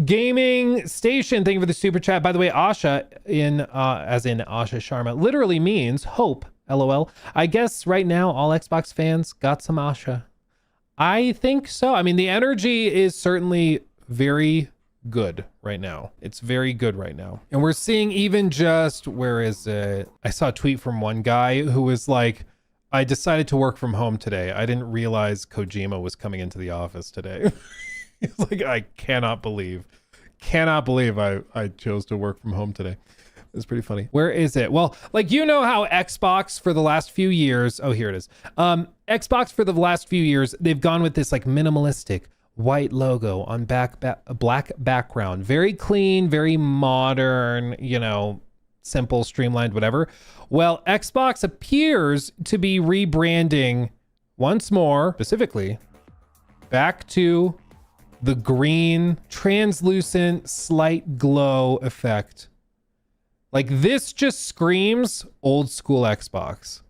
Gaming Station, thank you for the super chat. By the way, Asha, as in Asha Sharma, literally means hope. LOL. I guess right now all Xbox fans got some Asha. I think so. I mean, the energy is certainly very good right now. It's very good right now. And we're seeing even just, where is it? I saw a tweet from one guy who was like, I decided to work from home today. I didn't realize Kojima was coming into the office today. He's like, I cannot believe I chose to work from home today. It's pretty funny. Where is it? Well, like, you know how Xbox for the last few years, oh, here it is. Xbox for the last few years, they've gone with this like minimalistic white logo on black background. Very clean, very modern, you know, simple, streamlined, whatever. Well, Xbox appears to be rebranding once more, specifically back to the green, translucent, slight glow effect. Like, this just screams old school Xbox.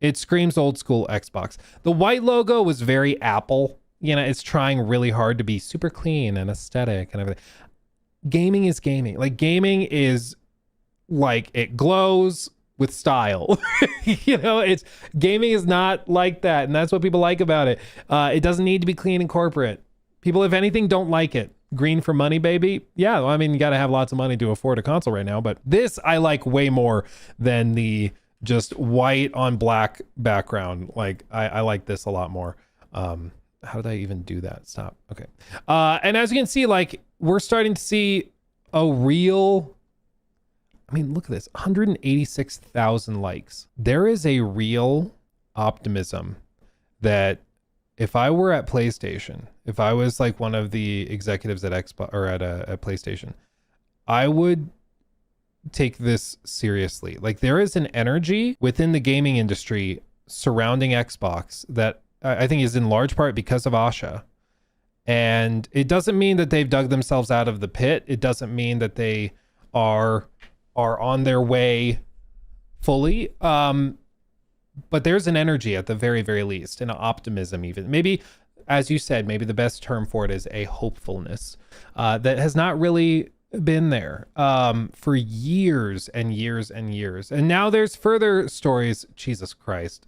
It screams old school Xbox. The white logo was very Apple. You know, it's trying really hard to be super clean and aesthetic and everything. Gaming is gaming. Like, gaming is like, it glows with style. You know, gaming is not like that. And that's what people like about it. It doesn't need to be clean and corporate. People, if anything, don't like it. Green for money, baby. Yeah, well, I mean, you got to have lots of money to afford a console right now. But this I like way more than the just white on black background. Like, I like this a lot more. How did I even do that? Stop. Okay. And as you can see, like, we're starting to see a real, I mean, look at this, 186,000 likes. There is a real optimism that if I were at PlayStation, if I was like one of the executives at Xbox or at PlayStation, I would take this seriously. Like, there is an energy within the gaming industry surrounding Xbox that I think is in large part because of Asha. And it doesn't mean that they've dug themselves out of the pit. It doesn't mean that they are on their way fully. But there's an energy at the very, very least, and an optimism even. Maybe, as you said, maybe the best term for it is a hopefulness that has not really been there for years and years and years. And now there's further stories. Jesus Christ.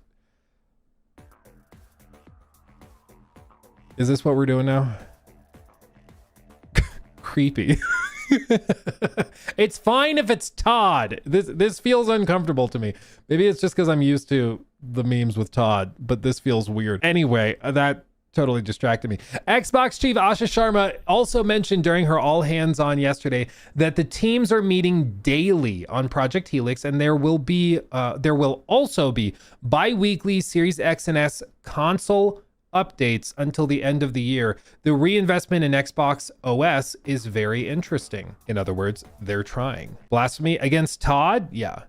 Is this what we're doing now? Creepy. It's fine if it's Todd. This feels uncomfortable to me. Maybe it's just because I'm used to the memes with Todd, but this feels weird. Anyway, that totally distracted me. Xbox chief Asha Sharma also mentioned during her all hands on yesterday that the teams are meeting daily on Project Helix, and there will also be bi-weekly Series X and S console updates until the end of the year. The reinvestment in Xbox OS is very interesting. In other words, they're trying. Blasphemy against Todd? Yeah.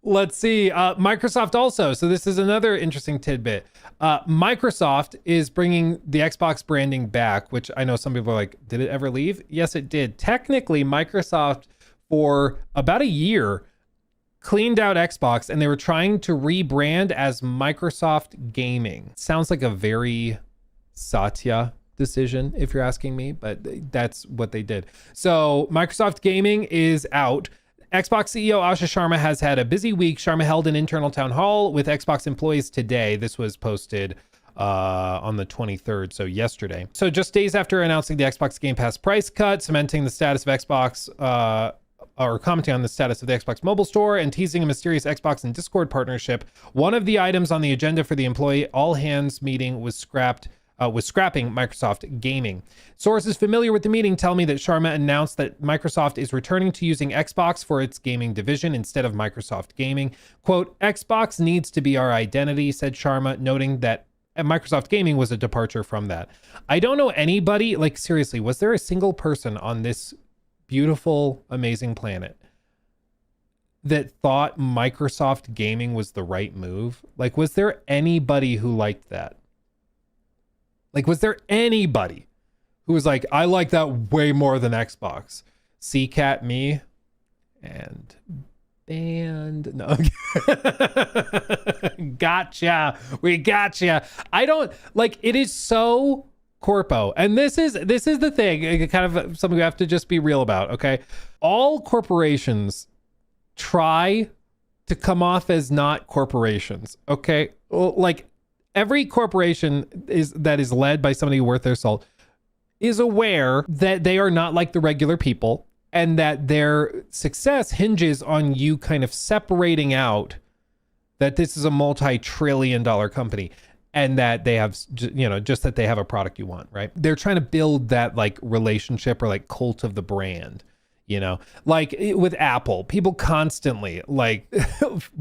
Let's see. Microsoft also. So this is another interesting tidbit. Microsoft is bringing the Xbox branding back, which I know some people are like, did it ever leave? Yes, it did. Technically, Microsoft for about a year cleaned out Xbox, and they were trying to rebrand as Microsoft Gaming. Sounds like a very Satya decision, if you're asking me, but that's what they did. So Microsoft Gaming is out. Xbox CEO Asha Sharma has had a busy week. Sharma held an internal town hall with Xbox employees today. This was posted on the 23rd, so yesterday. So just days after announcing the Xbox Game Pass price cut, cementing the status of Xbox, or commenting on the status of the Xbox mobile store, and teasing a mysterious Xbox and Discord partnership, one of the items on the agenda for the employee all hands meeting was scrapping Microsoft Gaming. Sources familiar with the meeting tell me that Sharma announced that Microsoft is returning to using Xbox for its gaming division instead of Microsoft Gaming. Quote, Xbox needs to be our identity, said Sharma, noting that Microsoft Gaming was a departure from that. I don't know anybody, like, seriously, was there a single person on this beautiful, amazing planet that thought Microsoft Gaming was the right move? Like, was there anybody who liked that? Like, was there anybody who was like, I like that way more than Xbox? CCAT me and banned. No. Gotcha. We gotcha. I don't like, it is so corpo. And this is the thing, kind of something we have to just be real about, okay? All corporations try to come off as not corporations, okay? Like every corporation that is led by somebody worth their salt is aware that they are not like the regular people, and that their success hinges on you kind of separating out that this is a multi-trillion-dollar company, and that they have, just that they have a product you want, right? They're trying to build that like relationship or like cult of the brand, like with Apple, people constantly like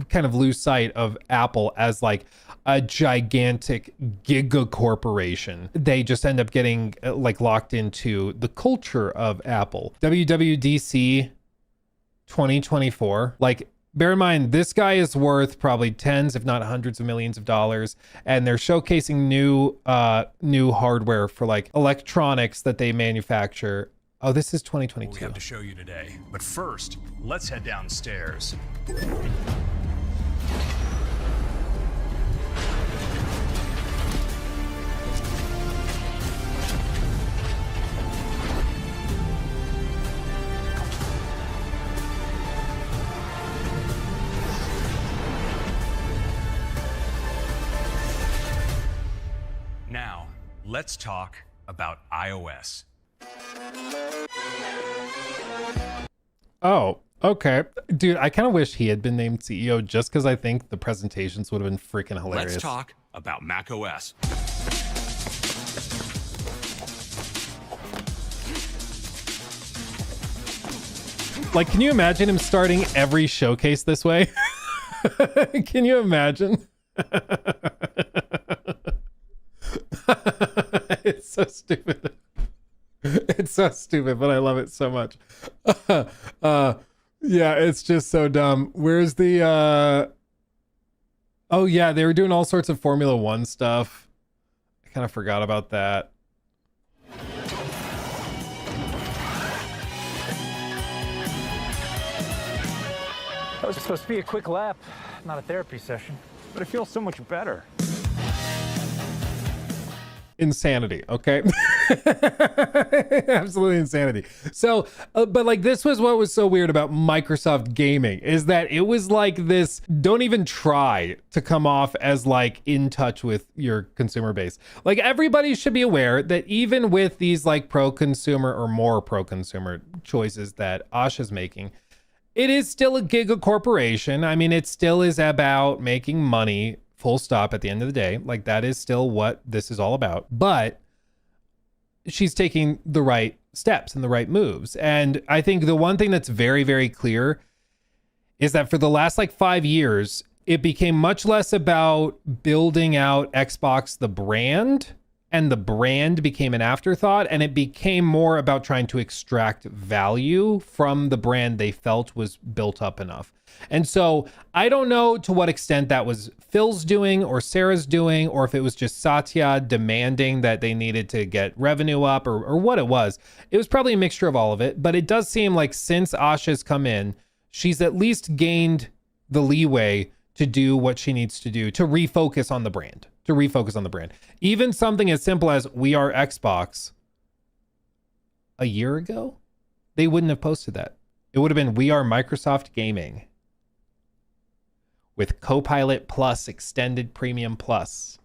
kind of lose sight of Apple as like a gigantic giga corporation. They just end up getting like locked into the culture of Apple. WWDC 2024, like, bear in mind, this guy is worth probably tens, if not hundreds of millions of dollars. And they're showcasing new hardware for like electronics that they manufacture. Oh, this is 2022. We have to show you today. But first, let's head downstairs. Now, let's talk about iOS. Oh, okay. Dude, I kind of wish he had been named CEO just because I think the presentations would have been freaking hilarious. Let's talk about macOS. Like, can you imagine him starting every showcase this way? Can you imagine? It's so stupid. It's so stupid, but I love it so much. Yeah, it's just so dumb. Where's the oh yeah, they were doing all sorts of Formula One stuff. I kind of forgot about that. That was supposed to be a quick lap, not a therapy session. But it feels so much better. Insanity, okay? Absolutely insanity. So, but like this was what was so weird about Microsoft gaming, is that it was like this, don't even try to come off as like in touch with your consumer base. Like everybody should be aware that even with these like pro-consumer or more pro-consumer choices that Asha's making, it is still a giga corporation. I mean, it still is about making money, full stop, at the end of the day. Like that is still what this is all about. But she's taking the right steps and the right moves. And I think the one thing that's very, very clear is that for the last like 5 years, it became much less about building out Xbox, the brand, and the brand became an afterthought, and it became more about trying to extract value from the brand they felt was built up enough. And so I don't know to what extent that was Phil's doing or Sarah's doing, or if it was just Satya demanding that they needed to get revenue up, or what it was. It was probably a mixture of all of it, but it does seem like since Asha's come in, she's at least gained the leeway to do what she needs to do to refocus on the brand. Even something as simple as "We Are Xbox" a year ago, they wouldn't have posted that. It would have been "We Are Microsoft Gaming" with Copilot Plus, Extended Premium Plus.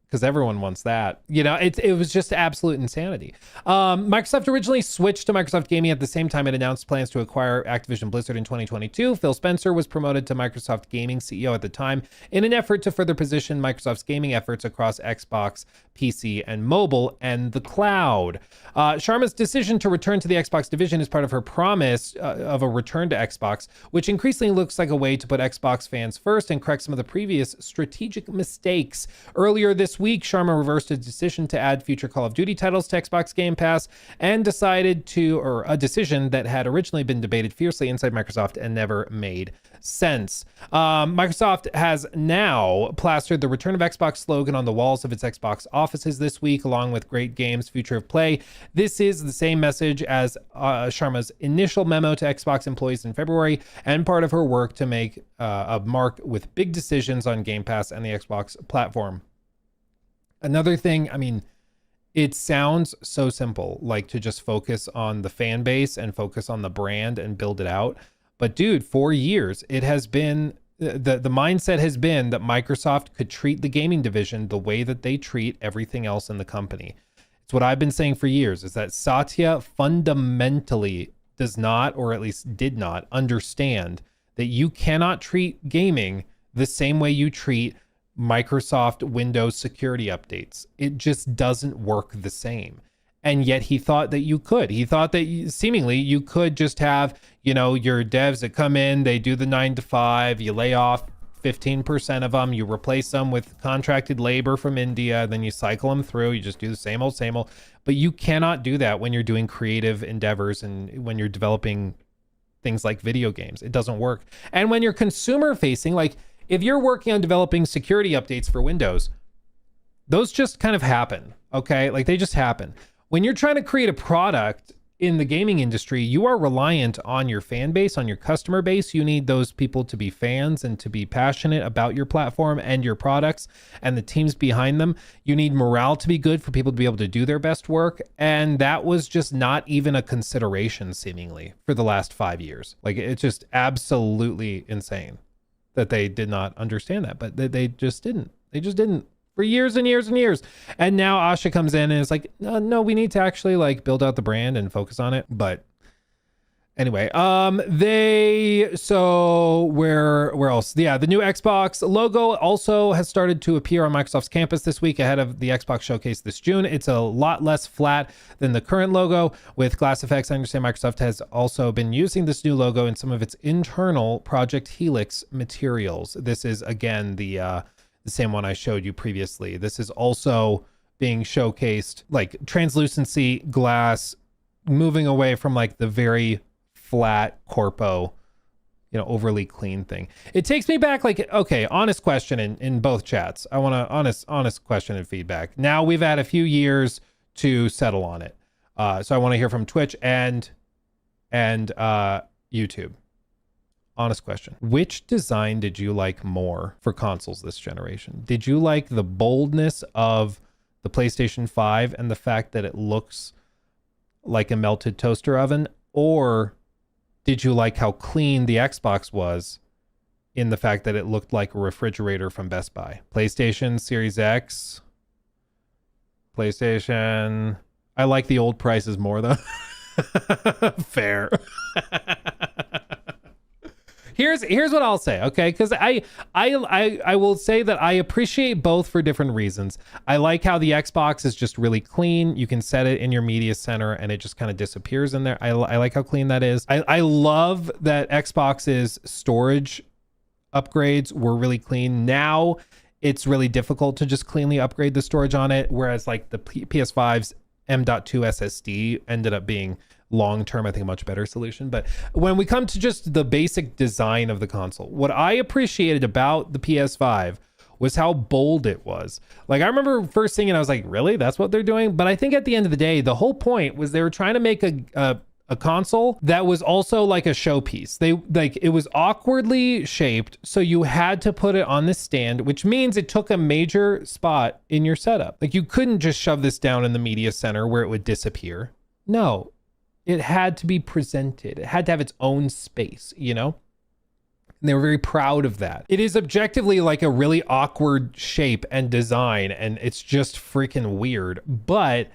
Because everyone wants that. It was just absolute insanity. Microsoft originally switched to Microsoft Gaming at the same time it announced plans to acquire Activision Blizzard in 2022. Phil Spencer was promoted to Microsoft Gaming CEO at the time in an effort to further position Microsoft's gaming efforts across Xbox, PC, and mobile, and the cloud. Sharma's decision to return to the Xbox division is part of her promise of a return to Xbox, which increasingly looks like a way to put Xbox fans first and correct some of the previous strategic mistakes. Earlier this week, Sharma reversed a decision to add future Call of Duty titles to Xbox Game Pass and a decision that had originally been debated fiercely inside Microsoft and never made sense. Microsoft has now plastered the Return of Xbox slogan on the walls of its Xbox offices this week, along with great games, future of play. This is the same message as Sharma's initial memo to Xbox employees in February, and part of her work to make a mark with big decisions on Game Pass and the Xbox platform. Another thing, I mean, it sounds so simple, like to just focus on the fan base and focus on the brand and build it out. But dude, for years, it has been the mindset has been that Microsoft could treat the gaming division the way that they treat everything else in the company. It's what I've been saying for years, is that Satya fundamentally does not, or at least did not, understand that you cannot treat gaming the same way you treat Microsoft Windows security updates. It just doesn't work the same. And yet he thought that you could. He thought that seemingly you could just have, you know, your devs that come in, they do the 9 to 5, you lay off 15% of them, you replace them with contracted labor from India, then you cycle them through, you just do the same old, same old. But you cannot do that when you're doing creative endeavors and when you're developing things like video games. It doesn't work. And when you're consumer facing, like if you're working on developing security updates for Windows, those just kind of happen, okay? Like they just happen. When you're trying to create a product in the gaming industry, you are reliant on your fan base, on your customer base. You need those people to be fans and to be passionate about your platform and your products and the teams behind them. You need morale to be good for people to be able to do their best work. And that was just not even a consideration, seemingly, for the last 5 years. Like it's just absolutely insane that they did not understand that, but they just didn't. They just didn't. For years and years and years. And now Asha comes in and is like, no, we need to actually like build out the brand and focus on it. But anyway, so where else? Yeah, the new Xbox logo also has started to appear on Microsoft's campus this week ahead of the Xbox showcase this June. It's a lot less flat than the current logo with Glass Effects. I understand Microsoft has also been using this new logo in some of its internal Project Helix materials. This is again the same one I showed you previously. This is also being showcased, like translucency, glass, moving away from like the very flat corpo, you know, overly clean thing. It takes me back, like, okay, honest question in both chats. I want to honest question and feedback. Now we've had a few years to settle on it. So I want to hear from Twitch and YouTube. Honest question. Which design did you like more for consoles this generation? Did you like the boldness of the PlayStation 5 and the fact that it looks like a melted toaster oven? Or did you like how clean the Xbox was in the fact that it looked like a refrigerator from Best Buy? PlayStation, Series X, PlayStation. I like the old prices more though. Fair. Here's what I'll say, okay? Because I will say that I appreciate both for different reasons. I like how the Xbox is just really clean. You can set it in your media center and it just kind of disappears in there. I like how clean that is. I love that Xbox's storage upgrades were really clean. Now it's really difficult to just cleanly upgrade the storage on it, whereas like the PS5's M.2 SSD ended up being long-term, I think, a much better solution. But when we come to just the basic design of the console, what I appreciated about the PS5 was how bold it was. Like I remember first seeing it, I was like, really? That's what they're doing? But I think at the end of the day, the whole point was they were trying to make a console that was also like a showpiece. It was awkwardly shaped, so you had to put it on this stand, which means it took a major spot in your setup. Like you couldn't just shove this down in the media center where it would disappear. No, it had to be presented. It had to have its own space, you know? And they were very proud of that. It is objectively like a really awkward shape and design, and it's just freaking weird. But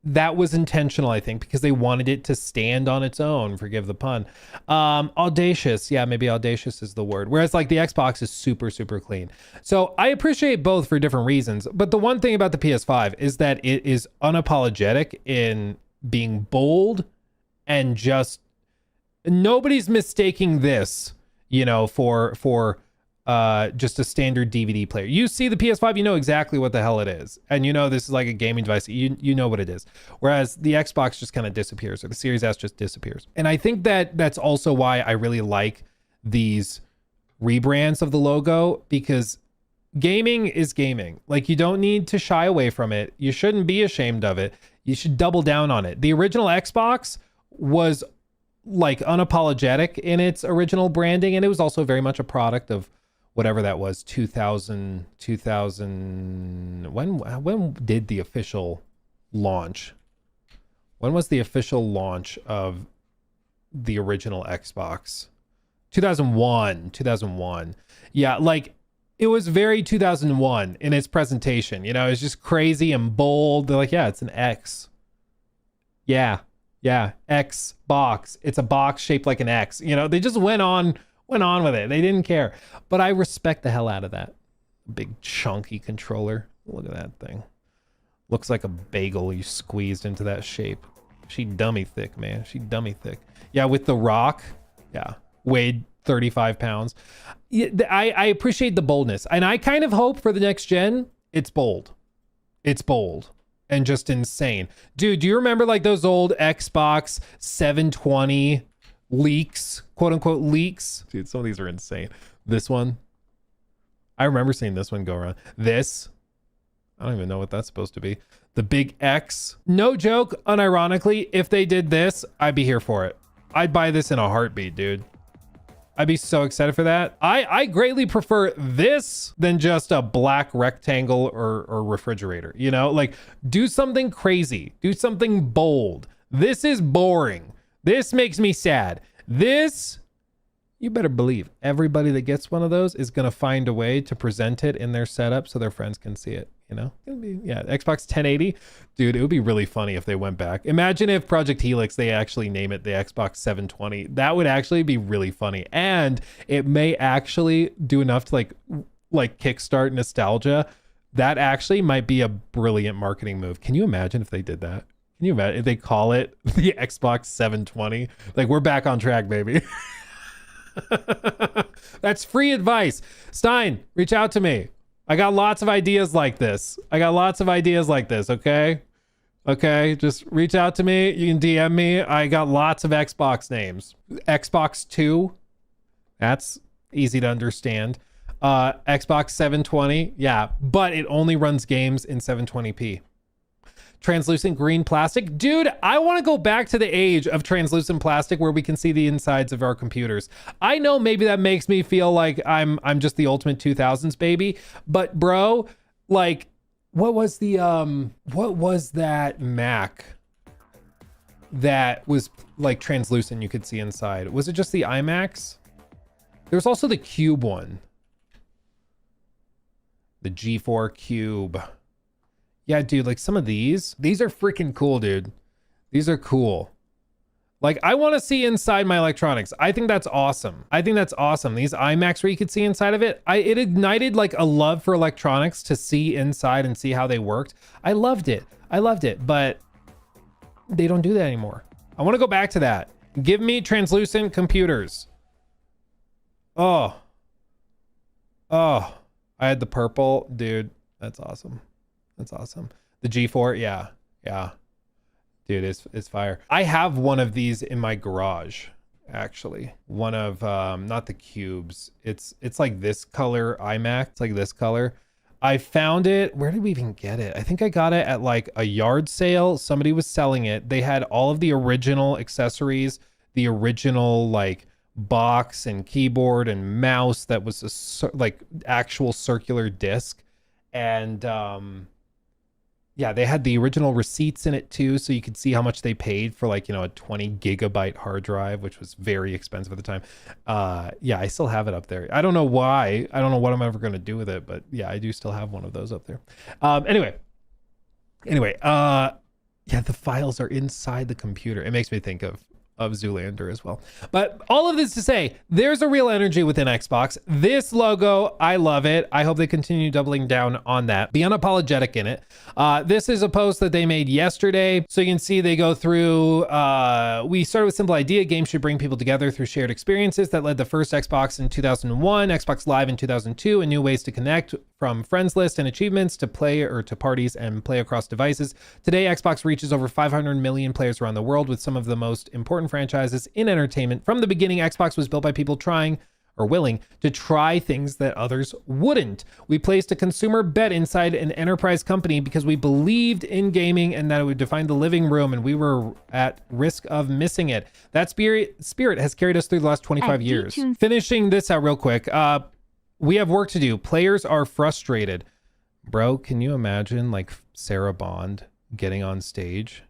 that was intentional, I think, because they wanted it to stand on its own, forgive the pun. Audacious. Yeah, maybe audacious is the word. Whereas like the Xbox is super, super clean. So I appreciate both for different reasons. But the one thing about the PS5 is that it is unapologetic in being bold and just nobody's mistaking this, you know, for just a standard DVD player. You see the PS5, you know exactly what the hell it is. And you know this is like a gaming device. You know what it is. Whereas the Xbox just kind of disappears, or the Series S just disappears. And I think that that's also why I really like these rebrands of the logo, because gaming is gaming. Like you don't need to shy away from it. You shouldn't be ashamed of it. You should double down on it. The original Xbox was like unapologetic in its original branding, and it was also very much a product of whatever that was, 2000, when did the official launch? When was the official launch of the original Xbox? 2001. Yeah, like it was very 2001 in its presentation. You know, it's just crazy and bold. They're like, yeah, it's an X. Yeah, X box. It's a box shaped like an X. You know, they just went on with it. They didn't care. But I respect the hell out of that. Big chunky controller. Look at that thing. Looks like a bagel you squeezed into that shape. She dummy thick, man. She dummy thick. Yeah, with the rock. Yeah, weighed 35 pounds. Yeah, I appreciate the boldness. And I kind of hope for the next gen, it's bold. It's bold. And just insane. Dude, do you remember like those old Xbox 720 leaks? Quote unquote leaks? Dude, some of these are insane. This one. I remember seeing this one go around. This. I don't even know what that's supposed to be. The big X. No joke, unironically, if they did this, I'd be here for it. I'd buy this in a heartbeat, dude. I'd be so excited for that. I greatly prefer this than just a black rectangle or refrigerator. You know, like do something crazy. Do something bold. This is boring. This makes me sad. This, you better believe everybody that gets one of those is going to find a way to present it in their setup so their friends can see it. You know, it'll be, yeah, Xbox 1080, dude, it would be really funny if they went back. Imagine if Project Helix, they actually name it the Xbox 720. That would actually be really funny. And it may actually do enough to like kickstart nostalgia. That actually might be a brilliant marketing move. Can you imagine if they did that? Can you imagine if they call it the Xbox 720? Like, we're back on track, baby. That's free advice. Stein, reach out to me. I got lots of ideas like this. Okay? Okay, just reach out to me. You can DM me. I got lots of Xbox names. Xbox 2. That's easy to understand. Xbox 720. Yeah, but it only runs games in 720p. Translucent green plastic. Dude, I want to go back to the age of translucent plastic where we can see the insides of our computers. I know maybe that makes me feel like I'm just the ultimate 2000s baby, but bro, like what was that Mac that was like translucent you could see inside? Was it just the iMacs? There's also the Cube one. The G4 Cube. Yeah, dude, like some of these are freaking cool, dude. These are cool. Like, I want to see inside my electronics. I think that's awesome. These iMacs where you could see inside of it, it ignited like a love for electronics to see inside and see how they worked. I loved it, but they don't do that anymore. I want to go back to that. Give me translucent computers. Oh, I had the purple, dude. That's awesome. The G4, yeah. Dude, it's fire. I have one of these in my garage, actually. One of, not the cubes. It's like this color iMac. It's like this color. I found it. Where did we even get it? I think I got it at like a yard sale. Somebody was selling it. They had all of the original accessories, the original like box and keyboard and mouse that was like actual circular disc. And, yeah, they had the original receipts in it too, so you could see how much they paid for like, you know, a 20 gigabyte hard drive, which was very expensive at the time. Yeah, I still have it up there. I don't know why. I don't know what I'm ever going to do with it, but yeah, I do still have one of those up there. Anyway, yeah, the files are inside the computer. It makes me think of Zoolander as well. But all of this to say, there's a real energy within Xbox. This logo, I love it. I hope they continue doubling down on that. Be unapologetic in it. This is a post that they made yesterday. So you can see they go through, we started with simple idea. Games should bring people together through shared experiences that led the first Xbox in 2001, Xbox Live in 2002, and new ways to connect from friends list and achievements to play or to parties and play across devices. Today, Xbox reaches over 500 million players around the world with some of the most important franchises in entertainment. From the beginning, Xbox was built by people trying or willing to try things that others wouldn't. We placed a consumer bet inside an enterprise company because we believed in gaming and that it would define the living room, and we were at risk of missing it. That spirit has carried us through the last 25 years. Finishing this out real quick. We have work to do. Players are frustrated. Bro, can you imagine like Sarah Bond getting on stage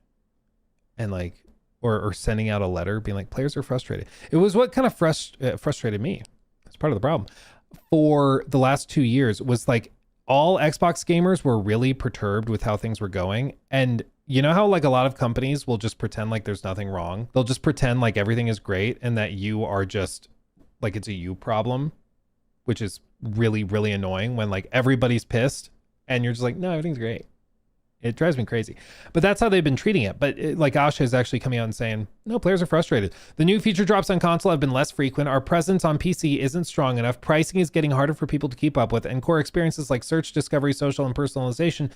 and like, or sending out a letter being like, players are frustrated. It was what kind of frustrated me. That's part of the problem. For the last 2 years was like all Xbox gamers were really perturbed with how things were going. And you know how like a lot of companies will just pretend like there's nothing wrong. They'll just pretend like everything is great and that you are just like, it's a you problem, which is really, really annoying when like everybody's pissed and you're just like, no, everything's great. It drives me crazy. But that's how they've been treating it. But like Asha is actually coming out and saying, no, players are frustrated. The new feature drops on console have been less frequent. Our presence on PC isn't strong enough. Pricing is getting harder for people to keep up with. And core experiences like search, discovery, social, and personalization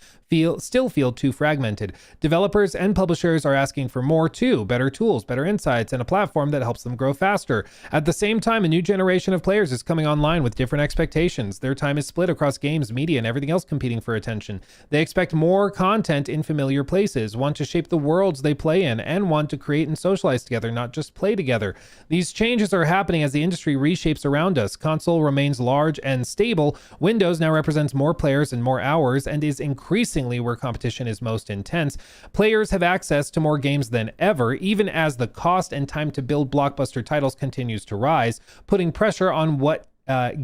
still feel too fragmented. Developers and publishers are asking for more too. Better tools, better insights, and a platform that helps them grow faster. At the same time, a new generation of players is coming online with different expectations. Their time is split across games, media, and everything else competing for attention. They expect more content in familiar places, want to shape the worlds they play in, and want to create and socialize together, not just play together. These changes are happening as the industry reshapes around us. Console remains large and stable. Windows now represents more players and more hours and is increasingly where competition is most intense. Players have access to more games than ever, even as the cost and time to build blockbuster titles continues to rise, putting pressure on what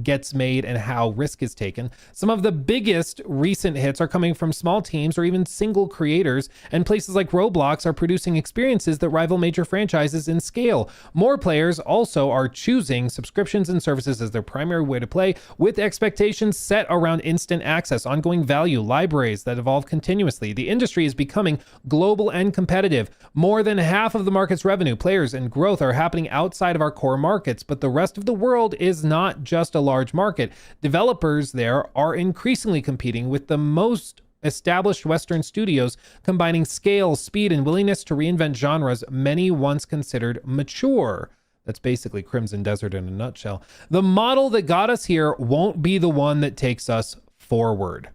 gets made and how risk is taken. Some of the biggest recent hits are coming from small teams or even single creators, and places like Roblox are producing experiences that rival major franchises in scale. More players also are choosing subscriptions and services as their primary way to play, with expectations set around instant access, ongoing value, libraries that evolve continuously. The industry is becoming global and competitive. More than half of the market's revenue, players, and growth are happening outside of our core markets, but the rest of the world is not just a large market. Developers there are increasingly competing with the most established Western studios, combining scale, speed, and willingness to reinvent genres many once considered mature. That's basically Crimson Desert in a nutshell. The model that got us here won't be the one that takes us forward.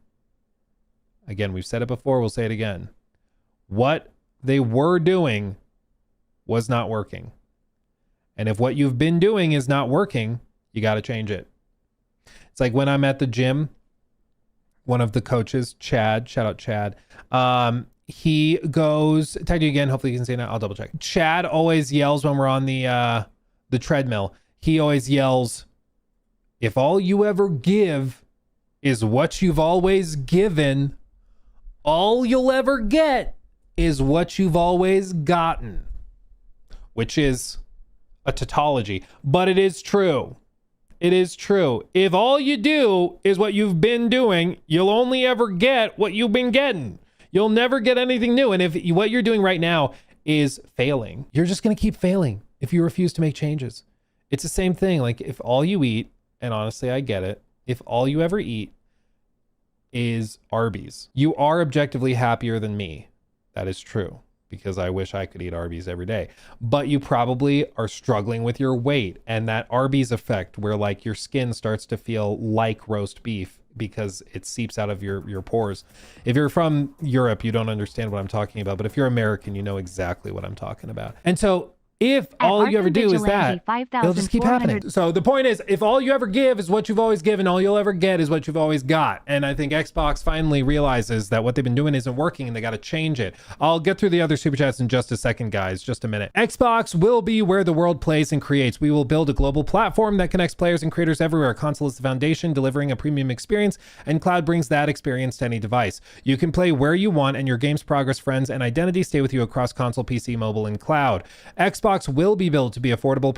Again, we've said it before, we'll say it again. What they were doing was not working. And if what you've been doing is not working, you got to change it. It's like when I'm at the gym, one of the coaches, Chad, shout out Chad, he goes, tag you again, hopefully you can see it now, I'll double check. Chad always yells when we're on the treadmill. He always yells, if all you ever give is what you've always given, all you'll ever get is what you've always gotten. Which is a tautology, but it is true. It is true. If all you do is what you've been doing, you'll only ever get what you've been getting. You'll never get anything new. And if what you're doing right now is failing, you're just going to keep failing if you refuse to make changes. It's the same thing. Like if all you eat, and honestly, I get it, if all you ever eat is Arby's, you are objectively happier than me. That is true, because I wish I could eat Arby's every day. But you probably are struggling with your weight and that Arby's effect where like your skin starts to feel like roast beef because it seeps out of your pores. If you're from Europe, you don't understand what I'm talking about. But if you're American, you know exactly what I'm talking about. And so if all you ever do is that, it'll just keep happening. So the point is, if all you ever give is what you've always given, all you'll ever get is what you've always got. And I think Xbox finally realizes that what they've been doing isn't working and they got to change it. I'll get through the other super chats in just a second, guys. Just a minute. Xbox will be where the world plays and creates. We will build a global platform that connects players and creators everywhere. Console is the foundation, delivering a premium experience, and cloud brings that experience to any device. You can play where you want, and your game's progress, friends, and identity stay with you across console, PC, mobile, and cloud. Xbox will be built to be affordable,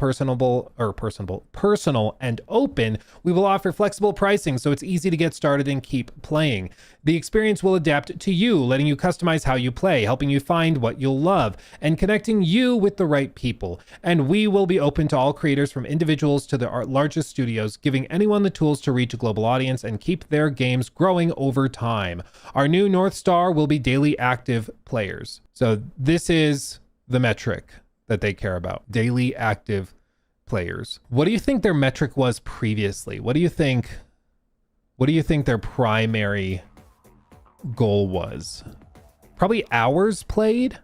personal, and open. We will offer flexible pricing so it's easy to get started and keep playing. The experience will adapt to you, letting you customize how you play, helping you find what you'll love, and connecting you with the right people. And we will be open to all creators, from individuals to the largest studios, giving anyone the tools to reach a global audience and keep their games growing over time. Our new North Star will be daily active players. So this is the metric that they care about. Daily active players. What do you think their metric was previously? What do you think their primary goal was? Probably hours played?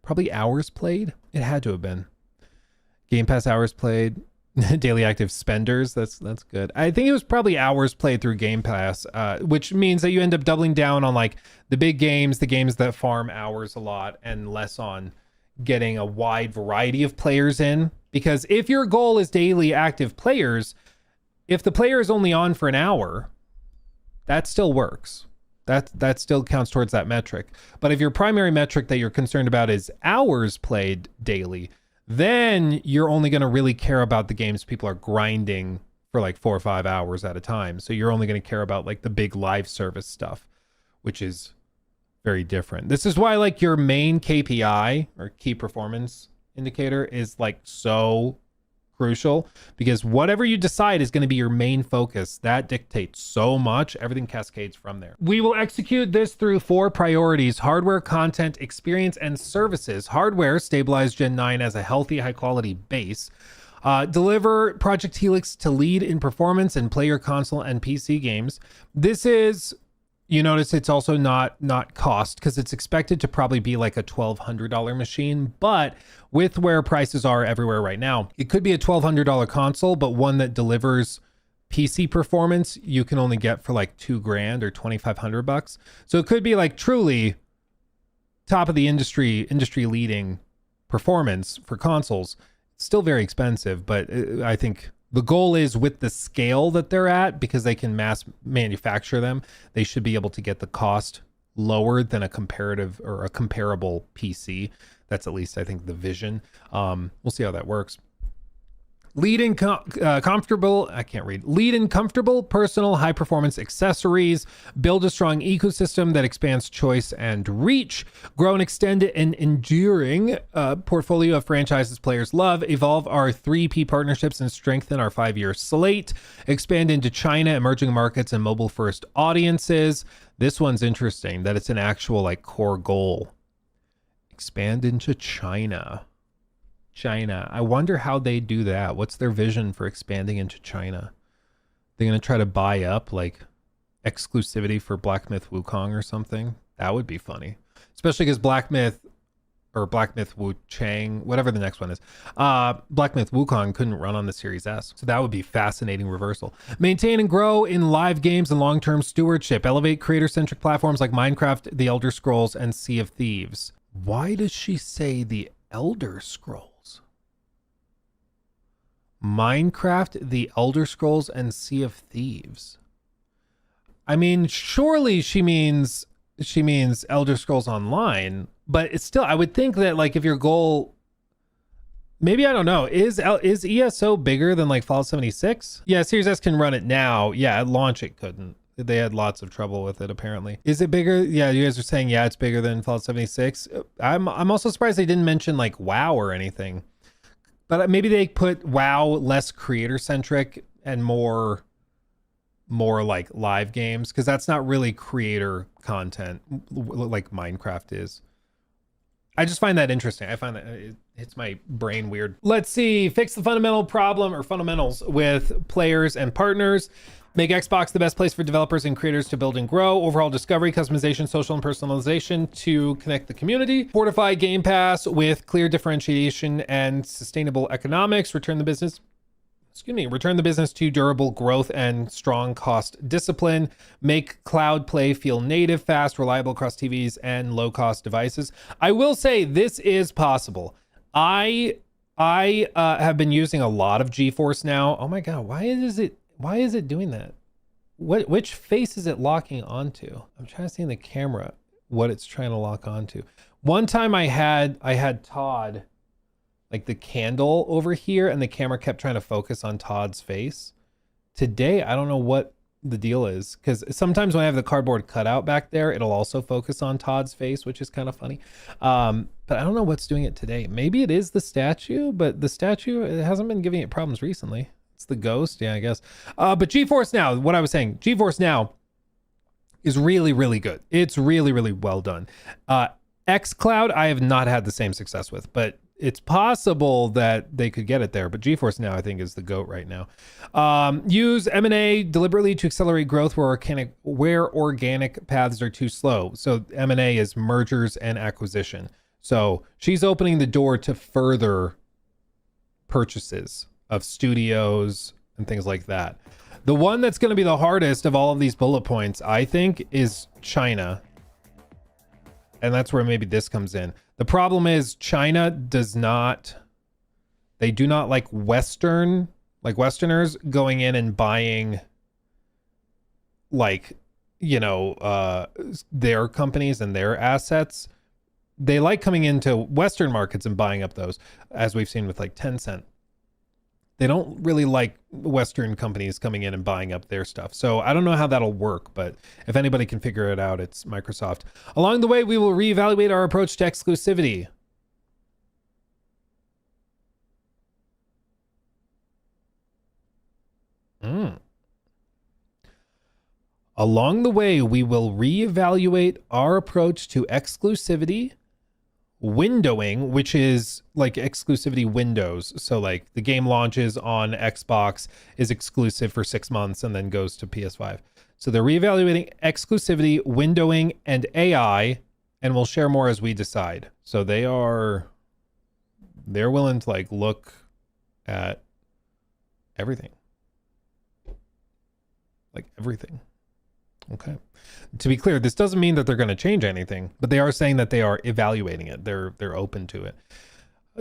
Probably hours played? It had to have been. Game Pass hours played. Daily active spenders. That's good. I think it was probably hours played through Game Pass, which means that you end up doubling down on like the big games, the games that farm hours a lot, and less on getting a wide variety of players in. Because if your goal is daily active players, if the player is only on for an hour, that still works. That still counts towards that metric. But if your primary metric that you're concerned about is hours played daily, then you're only going to really care about the games people are grinding for like 4 or 5 hours at a time. So you're only going to care about like the big live service stuff, which is very different. This is why like your main KPI or key performance indicator is like so crucial, because whatever you decide is going to be your main focus. That dictates so much. Everything cascades from there. We will execute this through 4 priorities: hardware, content, experience, and services. Hardware, stabilize Gen 9 as a healthy, high quality base. Deliver Project Helix to lead in performance in player console and PC games. This is, you notice it's also not cost, because it's expected to probably be like a $1,200 machine, but with where prices are everywhere right now, it could be a $1,200 console, but one that delivers PC performance you can only get for like $2,000 or $2,500. So it could be like truly top of the industry leading performance for consoles. It's still very expensive, but I think the goal is with the scale that they're at, because they can mass manufacture them, they should be able to get the cost lower than a comparative or a comparable PC. That's at least, I think, the vision. We'll see how that works. Lead in comfortable personal high performance accessories. Build a strong ecosystem that expands choice and reach. Grow and extend an enduring portfolio of franchises players love. Evolve our 3P partnerships and strengthen our 5-year slate. Expand into China, emerging markets, and mobile first audiences. This one's interesting that it's an actual like core goal. Expand into China. I wonder how they do that. What's their vision for expanding into China? They're going to try to buy up like exclusivity for Black Myth Wukong or something. That would be funny, especially because Black Myth Wu Chang, whatever the next one is, Black Myth Wukong couldn't run on the Series S. So that would be fascinating reversal. Maintain and grow in live games and long-term stewardship. Elevate creator-centric platforms like Minecraft, The Elder Scrolls, and Sea of Thieves. Why does she say The Elder Scrolls? Minecraft, The Elder Scrolls, and Sea of Thieves. I mean, surely she means Elder Scrolls Online, but it's still, I would think that like if your goal, maybe, I don't know, is ESO bigger than like Fallout 76? Yeah, Series S can run it now. Yeah, at launch it couldn't. They had lots of trouble with it apparently. Is it bigger? Yeah, you guys are saying yeah, it's bigger than Fallout 76. I'm also surprised they didn't mention like WoW or anything. But maybe they put WoW less creator centric and more like live games, because that's not really creator content like Minecraft is. I just find that interesting. I find that it hits my brain weird. Let's see. Fix the fundamental problem or fundamentals with players and partners. Make Xbox the best place for developers and creators to build and grow. Overall discovery, customization, social, and personalization to connect the community. Fortify Game Pass with clear differentiation and sustainable economics. Return the business to durable growth and strong cost discipline. Make cloud play feel native, fast, reliable across TVs and low-cost devices. I will say this is possible. I have been using a lot of GeForce now. Oh my God, why is it doing that? Which face is it locking onto? I'm trying to see in the camera what it's trying to lock onto. One time I had Todd, like the candle over here, and the camera kept trying to focus on Todd's face. Today, I don't know what the deal is, because sometimes when I have the cardboard cutout back there, it'll also focus on Todd's face, which is kind of funny. But I don't know what's doing it today. Maybe it is the statue, but the statue, it hasn't been giving it problems recently. It's the ghost, yeah, I guess. But GeForce Now, what I was saying, GeForce Now is really, really good. It's really, really well done. xCloud, I have not had the same success with, but it's possible that they could get it there. But GeForce Now, I think, is the GOAT right now. Use M&A deliberately to accelerate growth where organic paths are too slow. So M&A is mergers and acquisition. So she's opening the door to further purchases of studios and things like that. The one that's going to be the hardest of all of these bullet points, I think, is China. And that's where maybe this comes in. The problem is China does not, they do not like Westerners going in and buying like, you know, their companies and their assets. They like coming into Western markets and buying up those, as we've seen with like Tencent. They don't really like Western companies coming in and buying up their stuff. So I don't know how that'll work, but if anybody can figure it out, it's Microsoft. Along the way, we will reevaluate our approach to exclusivity. Along the way, we will reevaluate our approach to exclusivity, windowing, which is like exclusivity windows. So like the game launches on Xbox, is exclusive for 6 months and then goes to PS5. So they're reevaluating exclusivity, windowing, and AI, and we'll share more as we decide. So they're willing to like look at everything. Like everything. Okay. To be clear, this doesn't mean that they're going to change anything, but they are saying that they are evaluating it. They're open to it.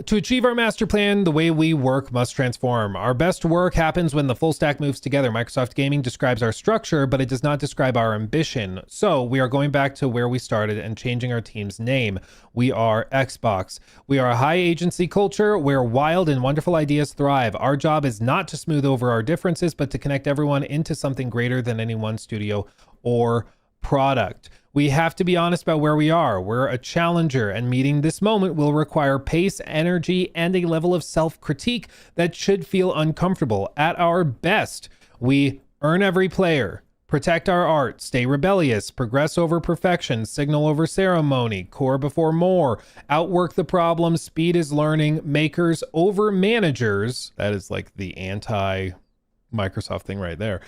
To achieve our master plan, the way we work must transform. Our best work happens when the full stack moves together. Microsoft Gaming describes our structure, but it does not describe our ambition. So we are going back to where we started and changing our team's name. We are Xbox. We are a high agency culture where wild and wonderful ideas thrive. Our job is not to smooth over our differences, but to connect everyone into something greater than any one studio or product. We have to be honest about where we are. We're a challenger, and meeting this moment will require pace, energy, and a level of self-critique that should feel uncomfortable. At our best, we earn every player, protect our art, stay rebellious, progress over perfection, signal over ceremony, core before more, outwork the problem, speed is learning, makers over managers. That is like the anti-Microsoft thing right there.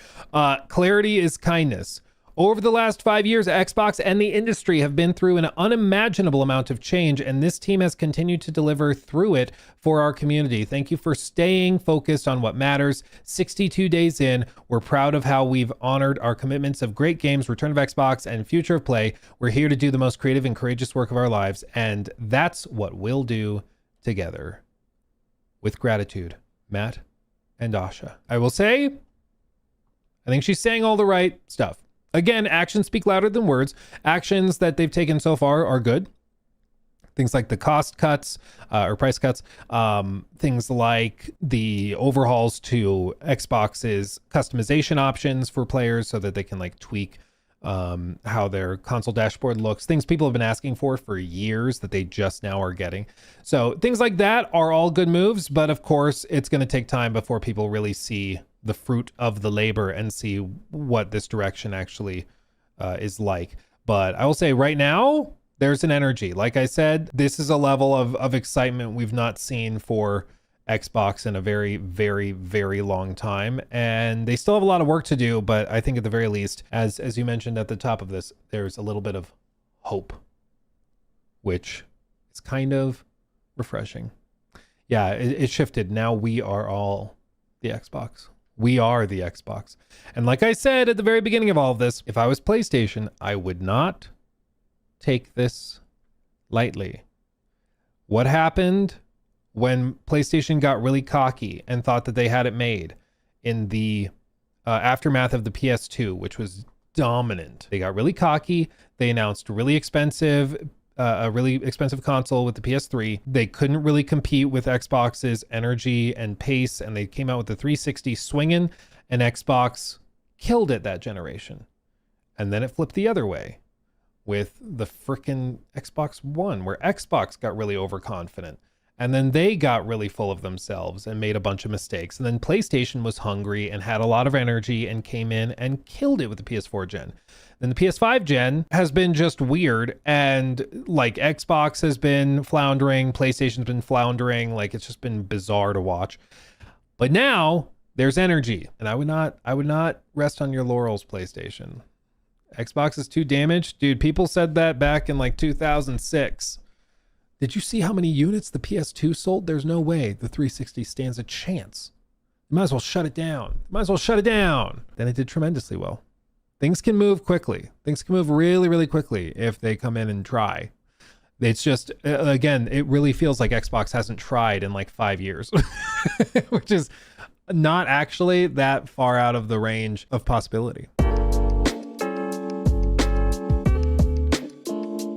Clarity is kindness. Over the last 5 years, Xbox and the industry have been through an unimaginable amount of change, and this team has continued to deliver through it for our community. Thank you for staying focused on what matters. 62 days in, we're proud of how we've honored our commitments of great games, Return of Xbox, and Future of Play. We're here to do the most creative and courageous work of our lives, and that's what we'll do together. With gratitude, Matt and Asha. I will say, I think she's saying all the right stuff. Again, actions speak louder than words. Actions that they've taken so far are good. Things like the cost cuts or price cuts. Things like the overhauls to Xbox's customization options for players so that they can like tweak how their console dashboard looks. Things people have been asking for years that they just now are getting. So things like that are all good moves. But of course, it's going to take time before people really see the fruit of the labor and see what this direction actually is like. But I will say right now, there's an energy. Like I said, this is a level of excitement we've not seen for Xbox in a very, very, very long time. And they still have a lot of work to do, but I think at the very least, as you mentioned at the top of this, there's a little bit of hope, which is kind of refreshing. Yeah, it shifted. Now we are all the Xbox. We are the Xbox. And like I said at the very beginning of all of this, if I was PlayStation, I would not take this lightly. What happened when PlayStation got really cocky and thought that they had it made in the aftermath of the PS2, which was dominant? They got really cocky. They announced a really expensive console with the PS3. They couldn't really compete with Xbox's energy and pace, and they came out with the 360 swinging, and Xbox killed it that generation. And then it flipped the other way with the frickin' Xbox One, where Xbox got really overconfident. And then they got really full of themselves and made a bunch of mistakes. And then PlayStation was hungry and had a lot of energy and came in and killed it with the PS4 gen. Then the PS5 gen has been just weird. And like Xbox has been floundering, PlayStation's been floundering. Like it's just been bizarre to watch. But now there's energy. And I would not rest on your laurels, PlayStation. Xbox is too damaged. Dude, people said that back in like 2006. Did you see how many units the PS2 sold? There's no way the 360 stands a chance Might as well shut it down. Might as well shut it down. Then it did tremendously well. Things can move quickly. Things can move really, really quickly if they come in and try. It's just, again, it really feels like Xbox hasn't tried in like 5 years, which is not actually that far out of the range of possibility.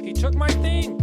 He took my thing.